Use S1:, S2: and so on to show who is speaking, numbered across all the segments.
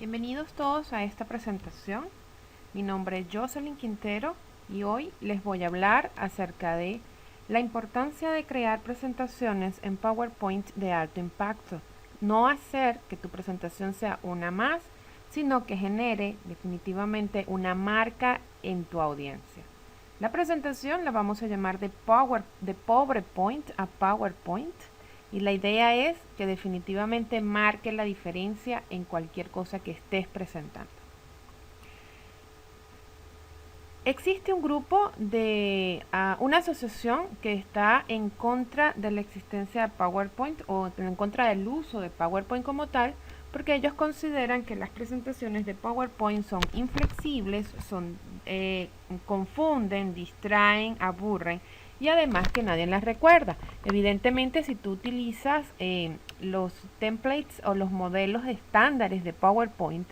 S1: Bienvenidos todos a esta presentación. Mi nombre es Jocelyn Quintero y hoy les voy a hablar acerca de la importancia de crear presentaciones en PowerPoint de alto impacto. No hacer que tu presentación sea una más, sino que genere definitivamente una marca en tu audiencia. La presentación la vamos a llamar de PowerPoint a PowerPoint. Y la idea es que definitivamente marque la diferencia en cualquier cosa que estés presentando. Existe un grupo de una asociación que está en contra de la existencia de PowerPoint o en contra del uso de PowerPoint como tal, porque ellos consideran que las presentaciones de PowerPoint son inflexibles, confunden, distraen, aburren y además que nadie las recuerda. Evidentemente, si tú utilizas los templates o los modelos estándares de PowerPoint,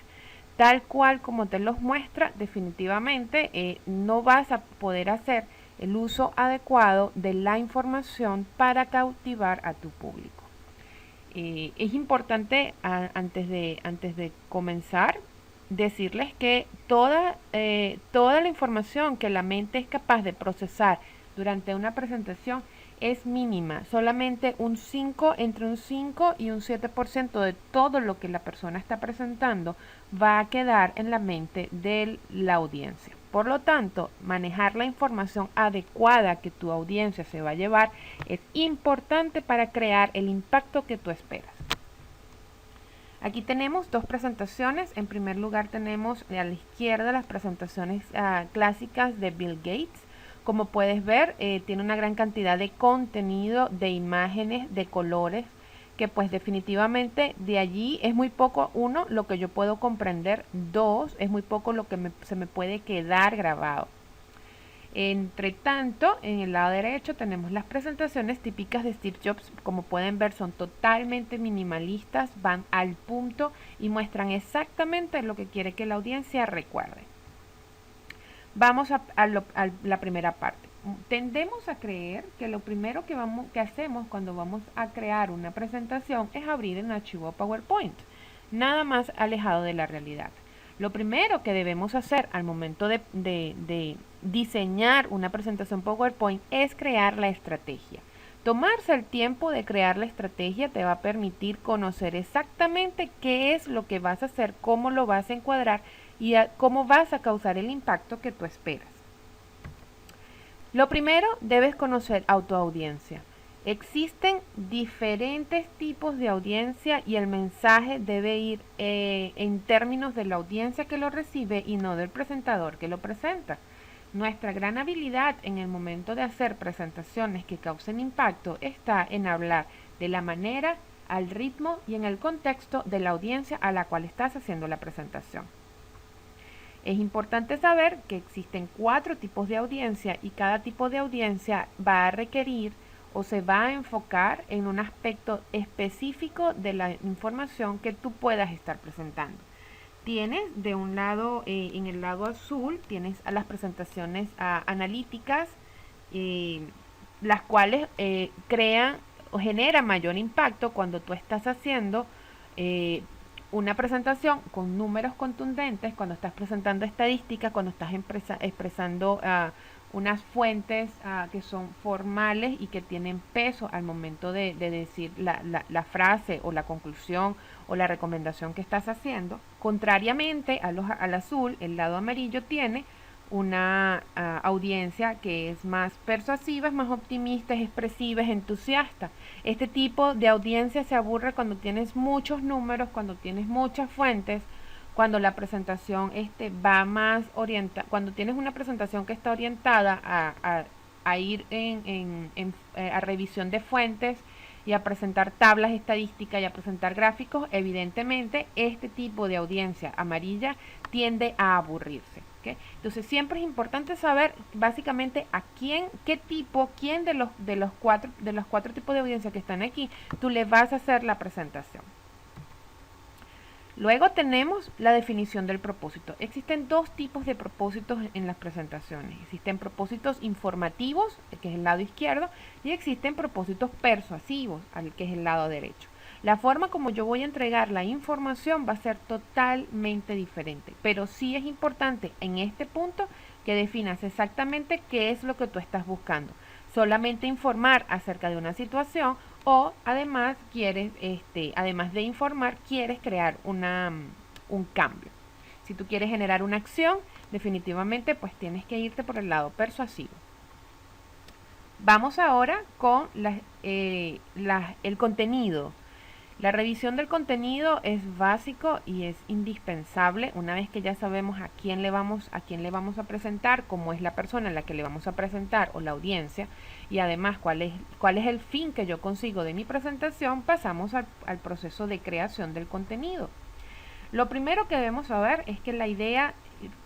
S1: tal cual como te los muestra, definitivamente no vas a poder hacer el uso adecuado de la información para cautivar a tu público. Es importante antes de comenzar decirles que toda la información que la mente es capaz de procesar durante una presentación es mínima, solamente entre un 5 y un 7% de todo lo que la persona está presentando va a quedar en la mente de la audiencia. Por lo tanto, manejar la información adecuada que tu audiencia se va a llevar es importante para crear el impacto que tú esperas. Aquí tenemos dos presentaciones. En primer lugar tenemos a la izquierda las presentaciones clásicas de Bill Gates. Como puedes ver, tiene una gran cantidad de contenido, de imágenes, de colores, que pues definitivamente de allí es muy poco, uno, lo que yo puedo comprender, dos, es muy poco lo que se me puede quedar grabado. Entre tanto, en el lado derecho tenemos las presentaciones típicas de Steve Jobs. Como pueden ver, son totalmente minimalistas, van al punto y muestran exactamente lo que quiere que la audiencia recuerde. Vamos a la primera parte. Tendemos a creer que lo primero que hacemos cuando vamos a crear una presentación es abrir un archivo PowerPoint. Nada más alejado de la realidad. Lo primero que debemos hacer al momento de diseñar una presentación PowerPoint es crear la estrategia. Tomarse el tiempo de crear la estrategia te va a permitir conocer exactamente qué es lo que vas a hacer, cómo lo vas a encuadrar y cómo vas a causar el impacto que tú esperas. Lo primero, debes conocer a tu audiencia. Existen diferentes tipos de audiencia y el mensaje debe ir en términos de la audiencia que lo recibe y no del presentador que lo presenta. Nuestra gran habilidad en el momento de hacer presentaciones que causen impacto está en hablar de la manera, al ritmo y en el contexto de la audiencia a la cual estás haciendo la presentación. Es importante saber que existen 4 tipos de audiencia y cada tipo de audiencia va a requerir o se va a enfocar en un aspecto específico de la información que tú puedas estar presentando. Tienes de un lado, en el lado azul, tienes a las presentaciones analíticas, las cuales crean o generan mayor impacto cuando tú estás haciendo una presentación con números contundentes, cuando estás presentando estadísticas, cuando estás expresando unas fuentes que son formales y que tienen peso al momento de decir la frase o la conclusión o la recomendación que estás haciendo. Contrariamente al azul, el lado amarillo tiene una audiencia que es más persuasiva, es más optimista, es expresiva, es entusiasta. Este tipo de audiencia se aburre cuando tienes muchos números, cuando tienes muchas fuentes, cuando la presentación va más orientada, cuando tienes una presentación que está orientada a ir a revisión de fuentes y a presentar tablas estadísticas y a presentar gráficos, evidentemente este tipo de audiencia amarilla tiende a aburrirse. ¿Okay? Entonces siempre es importante saber básicamente a quién de los cuatro tipos de audiencia que están aquí, tú le vas a hacer la presentación. Luego tenemos la definición del propósito. Existen 2 tipos de propósitos en las presentaciones. Existen propósitos informativos, que es el lado izquierdo, y existen propósitos persuasivos, que es el lado derecho. La forma como yo voy a entregar la información va a ser totalmente diferente, pero sí es importante en este punto que definas exactamente qué es lo que tú estás buscando. Solamente informar acerca de una situación o además además de informar, quieres crear un cambio. Si tú quieres generar una acción, definitivamente pues tienes que irte por el lado persuasivo. Vamos ahora con el contenido. La revisión del contenido es básico y es indispensable una vez que ya sabemos a quién le vamos a presentar, cómo es la persona a la que le vamos a presentar o la audiencia, y además cuál es el fin que yo consigo de mi presentación. Pasamos al proceso de creación del contenido. Lo primero que debemos saber es que la idea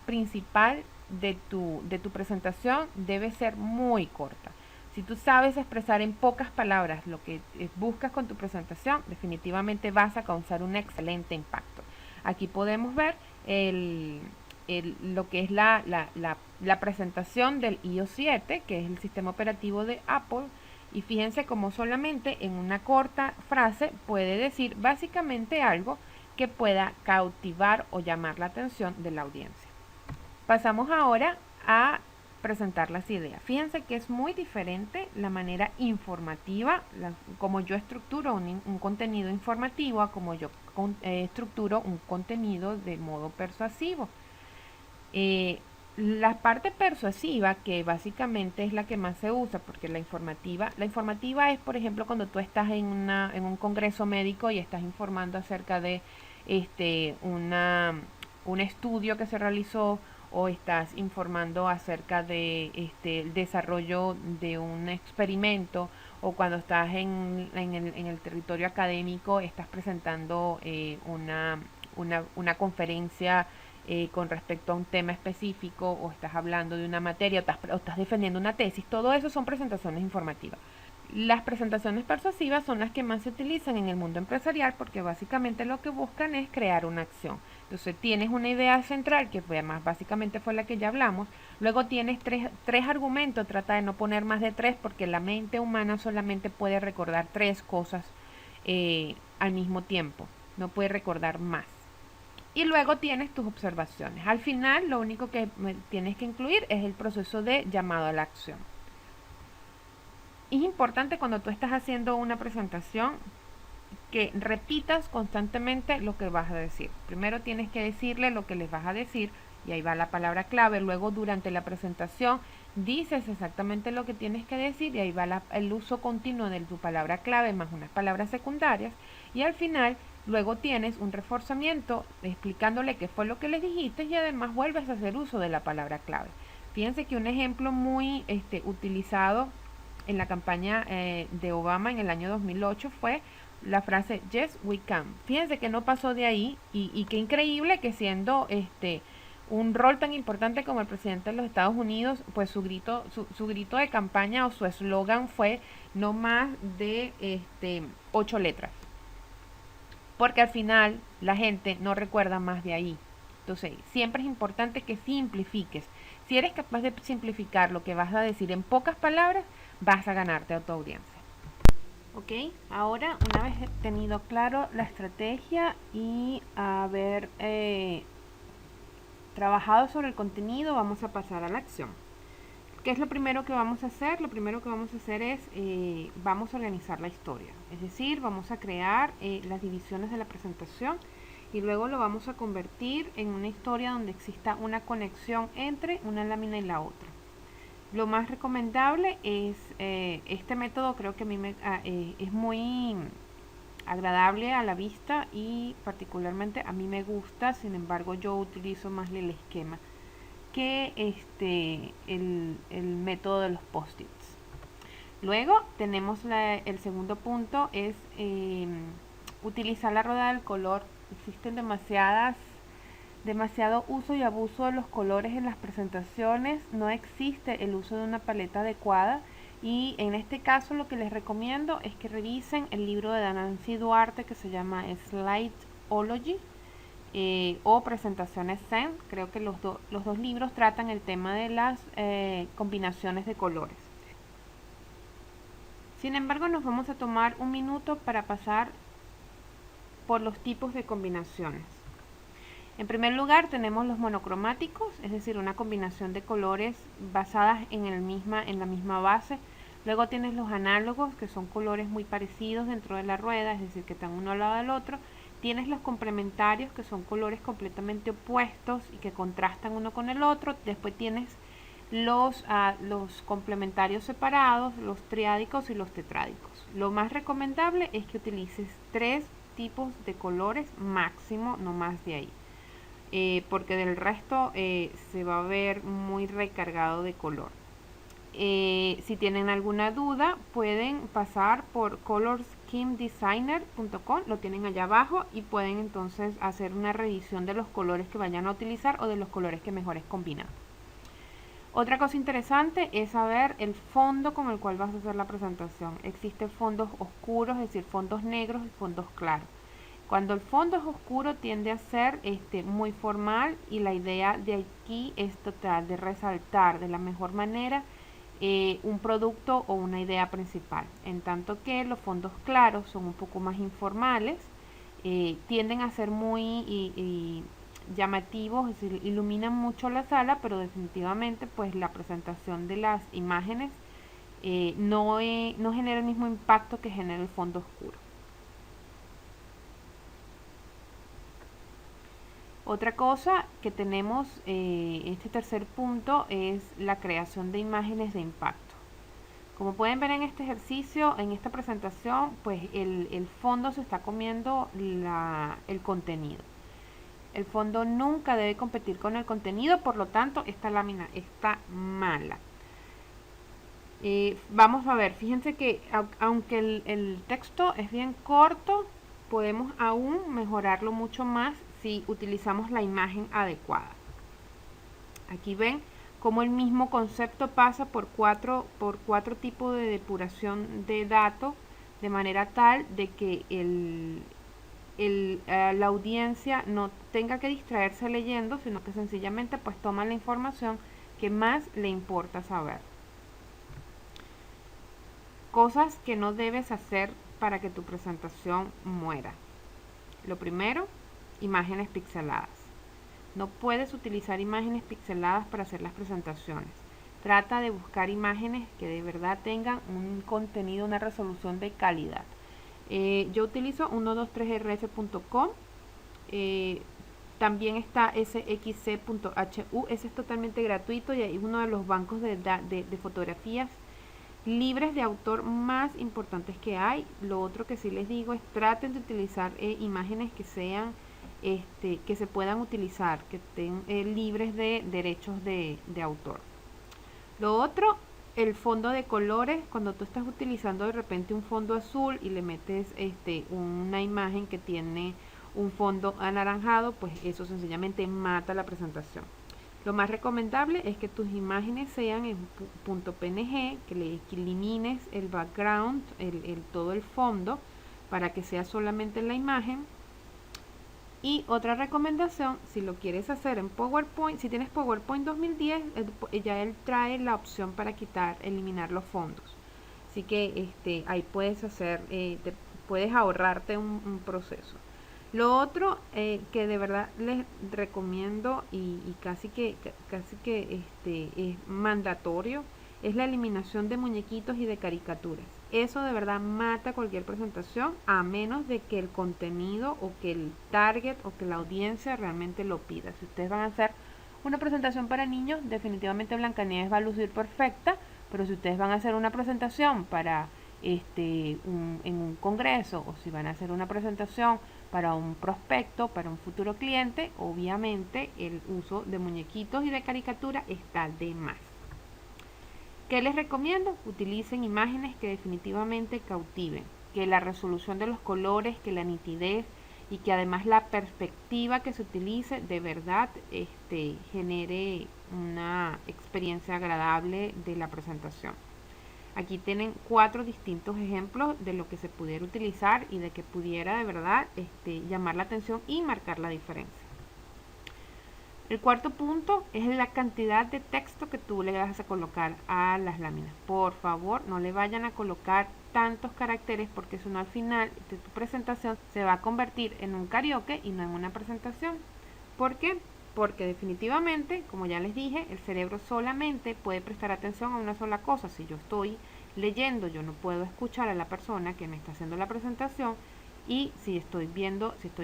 S1: principal de tu presentación debe ser muy corta. Si tú sabes expresar en pocas palabras lo que buscas con tu presentación, definitivamente vas a causar un excelente impacto. Aquí podemos ver lo que es la presentación del iOS 7, que es el sistema operativo de Apple. Y fíjense cómo solamente en una corta frase puede decir básicamente algo que pueda cautivar o llamar la atención de la audiencia. Pasamos ahora a presentar las ideas. Fíjense que es muy diferente la manera informativa, como yo estructuro un contenido informativo, a como yo estructuro un contenido de modo persuasivo. La parte persuasiva, que básicamente es la que más se usa, porque la informativa es, por ejemplo, cuando tú estás en un congreso médico y estás informando acerca de un estudio que se realizó, o estás informando acerca de el desarrollo de un experimento, o cuando estás en el territorio académico estás presentando una conferencia con respecto a un tema específico, o estás hablando de una materia, o estás defendiendo una tesis. Todo eso son presentaciones informativas. Las presentaciones persuasivas son las que más se utilizan en el mundo empresarial, porque básicamente lo que buscan es crear una acción. Entonces tienes una idea central, que además básicamente fue la que ya hablamos. Luego tienes tres argumentos, trata de no poner más de tres, porque la mente humana solamente puede recordar tres cosas al mismo tiempo, no puede recordar más. Y luego tienes tus observaciones. Al final lo único que tienes que incluir es el proceso de llamado a la acción. Es importante cuando tú estás haciendo una presentación que repitas constantemente lo que vas a decir. Primero tienes que decirle lo que les vas a decir, y ahí va la palabra clave. Luego, durante la presentación, dices exactamente lo que tienes que decir, y ahí va el uso continuo de tu palabra clave más unas palabras secundarias. Y al final, luego tienes un reforzamiento explicándole qué fue lo que les dijiste, y además vuelves a hacer uso de la palabra clave. Fíjense que un ejemplo muy utilizado en la campaña de Obama en el año 2008 fue la frase "Yes, we can". Fíjense que no pasó de ahí, y qué increíble que siendo un rol tan importante como el presidente de los Estados Unidos, pues su grito de campaña, o su eslogan, fue no más de 8 letras. Porque al final la gente no recuerda más de ahí. Entonces, siempre es importante que simplifiques. Si eres capaz de simplificar lo que vas a decir en pocas palabras, vas a ganarte a tu audiencia. Ok, ahora una vez tenido claro la estrategia y haber trabajado sobre el contenido, vamos a pasar a la acción. ¿Qué es lo primero que vamos a hacer? Lo primero que vamos a hacer es, vamos a organizar la historia. Es decir, vamos a crear las divisiones de la presentación, y luego lo vamos a convertir en una historia donde exista una conexión entre una lámina y la otra. Lo más recomendable es este método. Creo que a mí es muy agradable a la vista, y particularmente a mí me gusta. Sin embargo, yo utilizo más el esquema que el método de los post-its. Luego tenemos el segundo punto, es utilizar la rueda del color. Existen demasiado uso y abuso de los colores en las presentaciones. No existe el uso de una paleta adecuada, y en este caso lo que les recomiendo es que revisen el libro de Nancy Duarte, que se llama Slideology o Presentaciones Zen. Creo que los dos libros tratan el tema de las combinaciones de colores. Sin embargo, nos vamos a tomar un minuto para pasar por los tipos de combinaciones. En primer lugar tenemos los monocromáticos, es decir, una combinación de colores basadas en la misma base. Luego tienes los análogos, que son colores muy parecidos dentro de la rueda, es decir, que están uno al lado del otro. Tienes los complementarios, que son colores completamente opuestos y que contrastan uno con el otro. Después tienes los complementarios separados, los triádicos y los tetráticos. Lo más recomendable es que utilices 3 tipos de colores máximo, no más de ahí. Porque del resto se va a ver muy recargado de color. Si tienen alguna duda pueden pasar por colorschemedesigner.com, lo tienen allá abajo, y pueden entonces hacer una revisión de los colores que vayan a utilizar o de los colores que mejores combinan. Otra cosa interesante es saber el fondo con el cual vas a hacer la presentación. Existen fondos oscuros, es decir, fondos negros y fondos claros. Cuando el fondo es oscuro tiende a ser muy formal, y la idea de aquí es tratar de resaltar de la mejor manera un producto o una idea principal, en tanto que los fondos claros son un poco más informales, tienden a ser muy llamativos, es decir, iluminan mucho la sala, pero definitivamente pues la presentación de las imágenes no genera el mismo impacto que genera el fondo oscuro. Otra cosa que tenemos, este tercer punto, es la creación de imágenes de impacto. Como pueden ver en este ejercicio, en esta presentación, pues el fondo se está comiendo el contenido. El fondo nunca debe competir con el contenido, por lo tanto esta lámina está mala. Vamos a ver, fíjense que aunque el texto es bien corto, podemos aún mejorarlo mucho más si utilizamos la imagen adecuada. Aquí ven cómo el mismo concepto pasa por cuatro tipos de depuración de datos, de manera tal de que la audiencia no tenga que distraerse leyendo, sino que sencillamente pues toma la información que más le importa saber. Cosas que no debes hacer para que tu presentación muera. Lo primero, imágenes pixeladas. No puedes utilizar imágenes pixeladas para hacer las presentaciones. Trata de buscar imágenes que de verdad tengan un contenido, una resolución de calidad. Yo utilizo 123rf.com. También está sxc.hu. Ese es totalmente gratuito y es uno de los bancos de fotografías libres de autor más importantes que hay. Lo otro que sí les digo es traten de utilizar imágenes que sean que se puedan utilizar, que estén libres de derechos de autor. Lo otro, el fondo de colores. Cuando tú estás utilizando de repente un fondo azul y le metes una imagen que tiene un fondo anaranjado, pues eso sencillamente mata la presentación. Lo más recomendable es que tus imágenes sean en .png, que le elimines el background, todo el fondo, para que sea solamente la imagen. Y otra recomendación, si lo quieres hacer en PowerPoint, si tienes PowerPoint 2010, ya él trae la opción para eliminar los fondos. Así que ahí puedes puedes ahorrarte un proceso. Lo otro que de verdad les recomiendo y casi que es mandatorio, es la eliminación de muñequitos y de caricaturas. Eso de verdad mata cualquier presentación, a menos de que el contenido o que el target o que la audiencia realmente lo pida. Si ustedes van a hacer una presentación para niños, definitivamente Blancanieves va a lucir perfecta, pero si ustedes van a hacer una presentación para en un congreso, o si van a hacer una presentación para un prospecto, para un futuro cliente, obviamente el uso de muñequitos y de caricatura está de más. ¿Qué les recomiendo? Utilicen imágenes que definitivamente cautiven, que la resolución de los colores, que la nitidez y que además la perspectiva que se utilice de verdad genere una experiencia agradable de la presentación. Aquí tienen 4 distintos ejemplos de lo que se pudiera utilizar y de que pudiera de verdad llamar la atención y marcar la diferencia. El cuarto punto es la cantidad de texto que tú le vas a colocar a las láminas. Por favor, no le vayan a colocar tantos caracteres, porque si no al final de tu presentación se va a convertir en un karaoke y no en una presentación. ¿Por qué? Porque definitivamente, como ya les dije, el cerebro solamente puede prestar atención a una sola cosa. Si yo estoy leyendo, yo no puedo escuchar a la persona que me está haciendo la presentación, y si estoy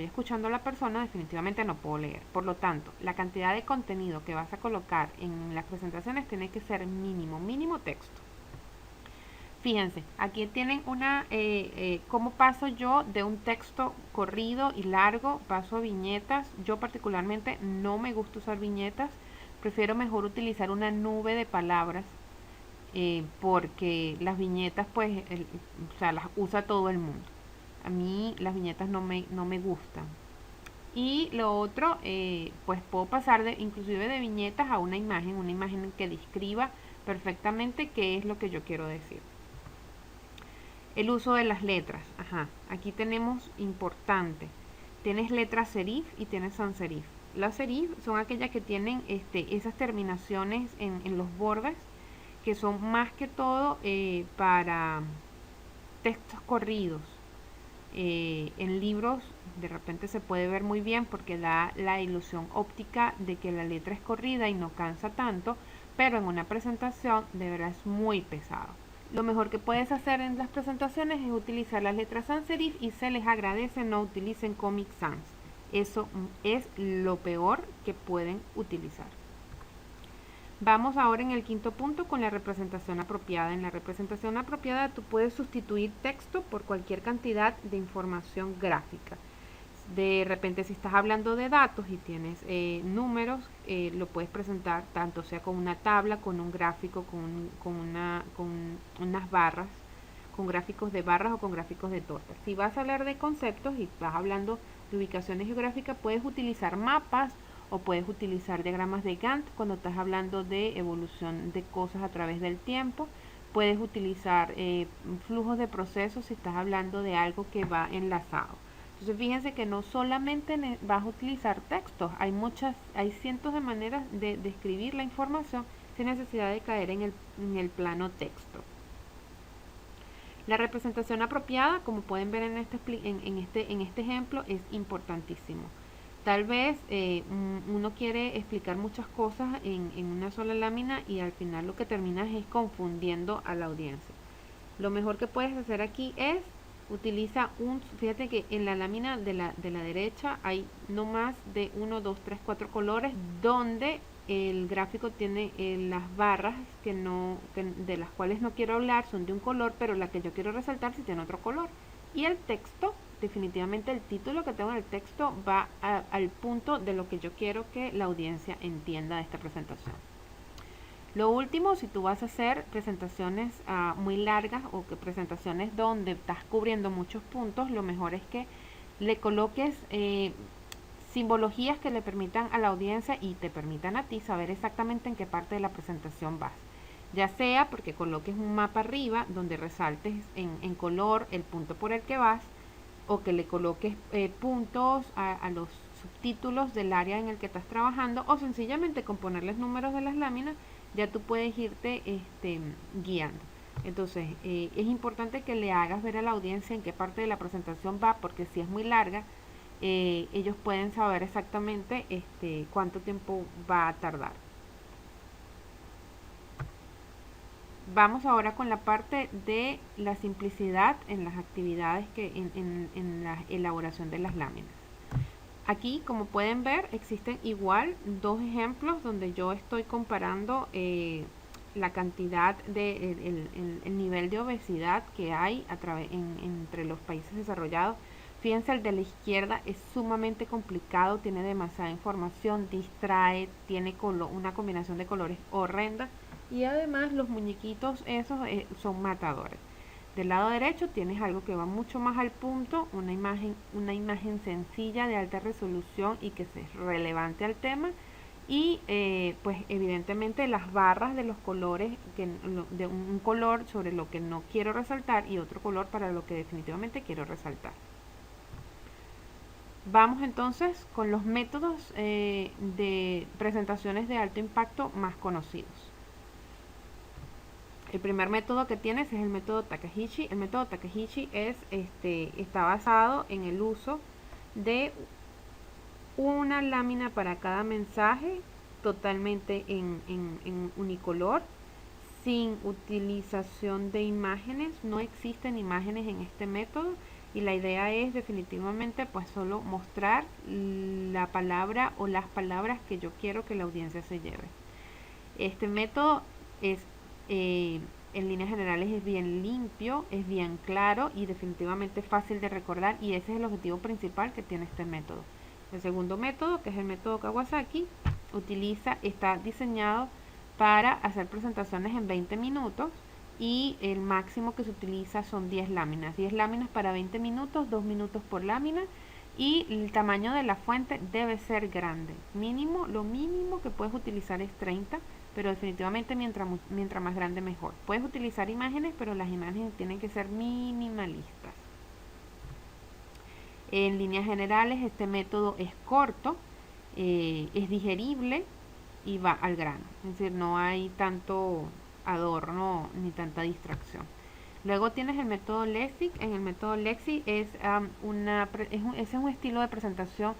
S1: escuchando a la persona, definitivamente no puedo leer. Por lo tanto, la cantidad de contenido que vas a colocar en las presentaciones tiene que ser mínimo texto. Fíjense, aquí tienen cómo paso yo de un texto corrido y largo, paso a viñetas. Yo particularmente no me gusta usar viñetas, prefiero mejor utilizar una nube de palabras, porque las viñetas pues, o sea, las usa todo el mundo. A mí las viñetas no me gustan. Y lo otro, pues puedo pasar inclusive de viñetas a una imagen que describa perfectamente qué es lo que yo quiero decir. El uso de las letras. Aquí tenemos importante. Tienes letra serif y tienes sans serif. Las serif son aquellas que tienen esas terminaciones en los bordes, que son más que todo para textos corridos. En libros de repente se puede ver muy bien porque da la ilusión óptica de que la letra es corrida y no cansa tanto, pero en una presentación de verdad es muy pesado. Lo mejor que puedes hacer en las presentaciones es utilizar las letras sans serif, y se les agradece no utilicen Comic Sans. Eso es lo peor que pueden utilizar. Vamos ahora en el quinto punto con la representación apropiada. En la representación apropiada tú puedes sustituir texto por cualquier cantidad de información gráfica. De repente, si estás hablando de datos y tienes números, lo puedes presentar tanto sea con una tabla, con un gráfico, con unas barras, con gráficos de barras o con gráficos de tortas. Si vas a hablar de conceptos y vas hablando de ubicaciones geográficas, puedes utilizar mapas o puedes utilizar diagramas de Gantt cuando estás hablando de evolución de cosas a través del tiempo. Puedes utilizar flujos de procesos si estás hablando de algo que va enlazado. Entonces fíjense que no solamente vas a utilizar textos, hay cientos de maneras de describir la información sin necesidad de caer en el plano texto. La representación apropiada, como pueden ver en este ejemplo, es importantísimo. Tal vez uno quiere explicar muchas cosas en una sola lámina y al final lo que terminas es confundiendo a la audiencia. Lo mejor que puedes hacer aquí es fíjate que en la lámina de la derecha hay no más de 1, 2, 3, 4 colores, donde el gráfico tiene las barras de las cuales no quiero hablar, son de un color, pero la que yo quiero resaltar sí tiene otro color. Y el texto, definitivamente el título que tengo en el texto va al punto de lo que yo quiero que la audiencia entienda de esta presentación. Lo último, si tú vas a hacer presentaciones muy largas o presentaciones donde estás cubriendo muchos puntos, lo mejor es que le coloques simbologías que le permitan a la audiencia y te permitan a ti saber exactamente en qué parte de la presentación vas. Ya sea porque coloques un mapa arriba donde resaltes en color el punto por el que vas, o que le coloques puntos a los subtítulos del área en el que estás trabajando, o sencillamente con ponerles números de las láminas ya tú puedes irte guiando. Entonces es importante que le hagas ver a la audiencia en qué parte de la presentación va, porque si es muy larga, ellos pueden saber exactamente cuánto tiempo va a tardar. Vamos ahora con la parte de la simplicidad en las actividades en la elaboración de las láminas. Aquí, como pueden ver, existen igual dos ejemplos donde yo estoy comparando la cantidad el nivel de obesidad que hay entre los países desarrollados. Fíjense, el de la izquierda es sumamente complicado, tiene demasiada información, distrae, tiene una combinación de colores horrenda, y además los muñequitos esos son matadores. Del lado derecho tienes algo que va mucho más al punto, una imagen sencilla de alta resolución y que es relevante al tema, y pues evidentemente las barras de los colores, de un color sobre lo que no quiero resaltar y otro color para lo que definitivamente quiero resaltar. Vamos entonces con los métodos de presentaciones de alto impacto más conocidos. El primer método que tienes es el método Takahiji. El método Takahiji está basado en el uso de una lámina para cada mensaje, totalmente en unicolor, sin utilización de imágenes. No existen imágenes en este método y la idea es definitivamente pues solo mostrar la palabra o las palabras que yo quiero que la audiencia se lleve. Este método es en líneas generales es bien limpio, es bien claro y definitivamente fácil de recordar, y ese es el objetivo principal que tiene este método. El segundo método, que es el método Kawasaki, está diseñado para hacer presentaciones en 20 minutos y el máximo que se utiliza son 10 láminas. 10 láminas para 20 minutos, 2 minutos por lámina, y el tamaño de la fuente debe ser grande. Lo mínimo que puedes utilizar es 30, pero definitivamente mientras más grande mejor. Puedes utilizar imágenes, pero las imágenes tienen que ser minimalistas. En líneas generales, este método es corto, es digerible y va al grano. Es decir, no hay tanto adorno ni tanta distracción. Luego tienes el método Lexi. En el método Lexi ese es un estilo de presentación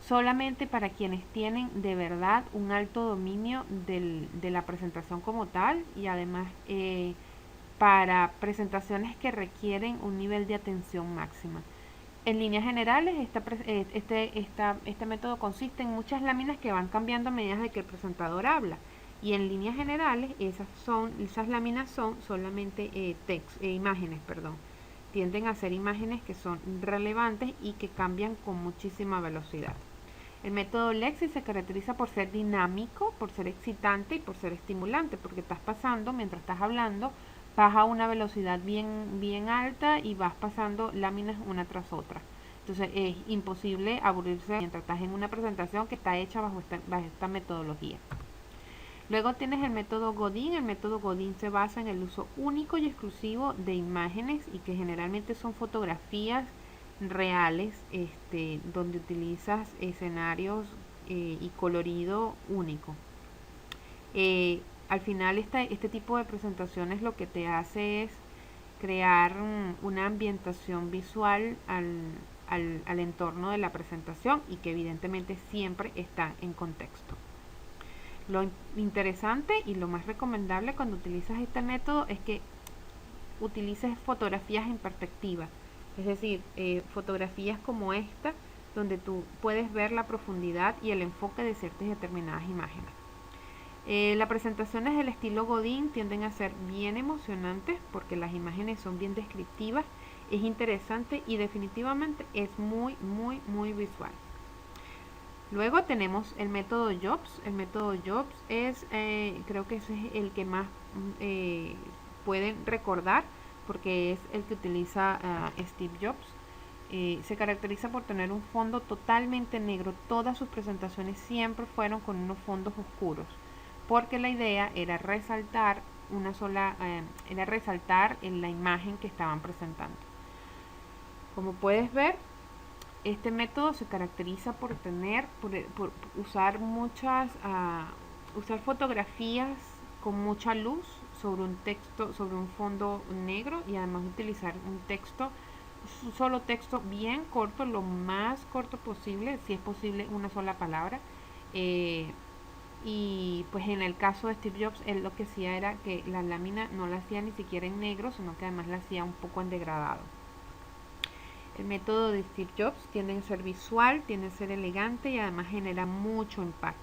S1: solamente para quienes tienen de verdad un alto dominio de la presentación como tal, y además para presentaciones que requieren un nivel de atención máxima. En líneas generales, este método consiste en muchas láminas que van cambiando a medida de que el presentador habla. Y en líneas generales, esas láminas son solamente imágenes, perdón. Tienden a ser imágenes que son relevantes y que cambian con muchísima velocidad. El método Lexi se caracteriza por ser dinámico, por ser excitante y por ser estimulante, porque estás pasando, mientras estás hablando, vas a una velocidad bien alta y vas pasando láminas una tras otra. Entonces es imposible aburrirse mientras estás en una presentación que está hecha bajo esta metodología. Luego tienes el método Godin. El método Godin se basa en el uso único y exclusivo de imágenes, y que generalmente son fotografías reales, donde utilizas escenarios y colorido único. Al final este tipo de presentaciones lo que te hace es crear una ambientación visual al entorno de la presentación, y que evidentemente siempre está en contexto. Lo interesante y lo más recomendable cuando utilizas este método es que utilices fotografías en perspectiva, es decir, fotografías como esta, donde tú puedes ver la profundidad y el enfoque de ciertas determinadas imágenes. Las presentaciones del estilo Godin tienden a ser bien emocionantes porque las imágenes son bien descriptivas, es interesante y definitivamente es muy visual. Luego tenemos el método Jobs. El método Jobs creo que ese es el que más pueden recordar, porque es el que utiliza Steve Jobs. Se caracteriza por tener un fondo totalmente negro. Todas sus presentaciones siempre fueron con unos fondos oscuros, porque la idea era resaltar en la imagen que estaban presentando. Como puedes ver, este método se caracteriza por usar usar fotografías con mucha luz sobre un fondo negro, y además utilizar un solo texto bien corto, lo más corto posible, si es posible una sola palabra. Y pues en el caso de Steve Jobs, él lo que hacía era que la lámina no la hacía ni siquiera en negro, sino que además la hacía un poco en degradado. El método de Steve Jobs tiende a ser visual, tiende a ser elegante y además genera mucho impacto.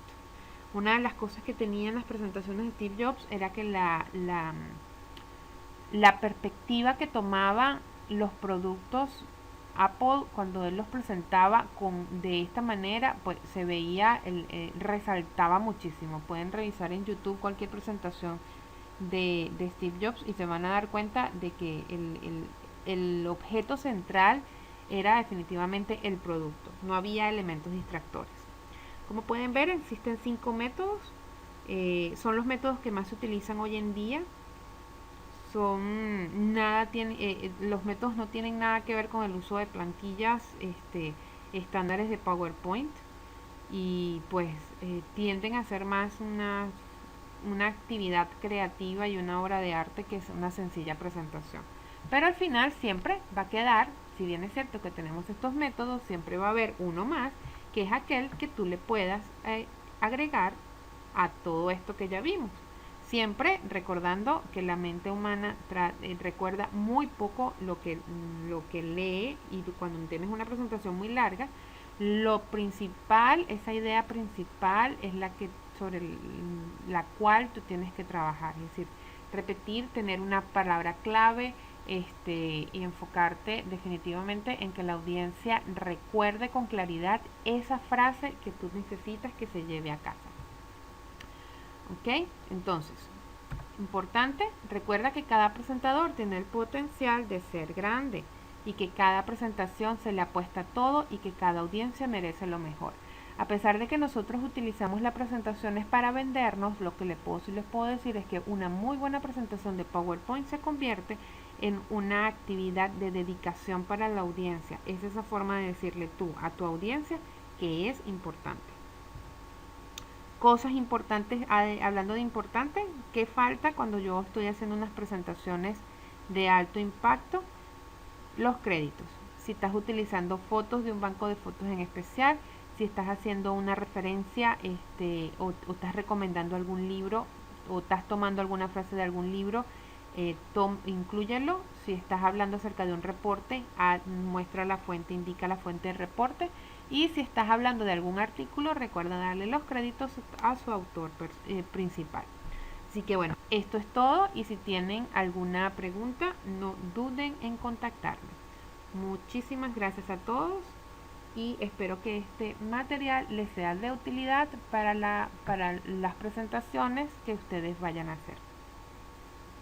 S1: Una de las cosas que tenían las presentaciones de Steve Jobs era que la perspectiva que tomaba los productos Apple cuando él los presentaba de esta manera, pues se veía, resaltaba muchísimo. Pueden revisar en YouTube cualquier presentación de Steve Jobs y se van a dar cuenta de que el objeto central era definitivamente el producto, no había elementos distractores. Como pueden ver, existen 5 métodos, son los métodos que más se utilizan hoy en día. Los métodos no tienen nada que ver con el uso de plantillas estándares de PowerPoint, y pues tienden a ser más una actividad creativa y una obra de arte que es una sencilla presentación. Pero al final siempre va a quedar, si bien es cierto que tenemos estos métodos, siempre va a haber uno más, que es aquel que tú le puedas agregar a todo esto que ya vimos. Siempre recordando que la mente humana recuerda muy poco lo que lee, y cuando tienes una presentación muy larga, lo principal, esa idea principal es la que sobre la cual tú tienes que trabajar, es decir, repetir, tener una palabra clave, y enfocarte definitivamente en que la audiencia recuerde con claridad esa frase que tú necesitas que se lleve a casa. ¿Ok? Entonces, importante, recuerda que cada presentador tiene el potencial de ser grande y que cada presentación se le apuesta todo y que cada audiencia merece lo mejor. A pesar de que nosotros utilizamos las presentaciones para vendernos, lo que les puedo decir es que una muy buena presentación de PowerPoint se convierte en una actividad de dedicación para la audiencia. Es esa forma de decirle tú a tu audiencia que es importante. Cosas importantes, hablando de importante, ¿qué falta cuando yo estoy haciendo unas presentaciones de alto impacto? Los créditos. Si estás utilizando fotos de un banco de fotos en especial, si estás haciendo una referencia o estás recomendando algún libro o estás tomando alguna frase de algún libro, inclúyelo. Si estás hablando acerca de un reporte, muestra la fuente, indica la fuente del reporte. Y si estás hablando de algún artículo, recuerda darle los créditos a su autor principal. Así que bueno, esto es todo, y si tienen alguna pregunta, no duden en contactarme. Muchísimas gracias a todos y espero que este material les sea de utilidad para las presentaciones que ustedes vayan a hacer.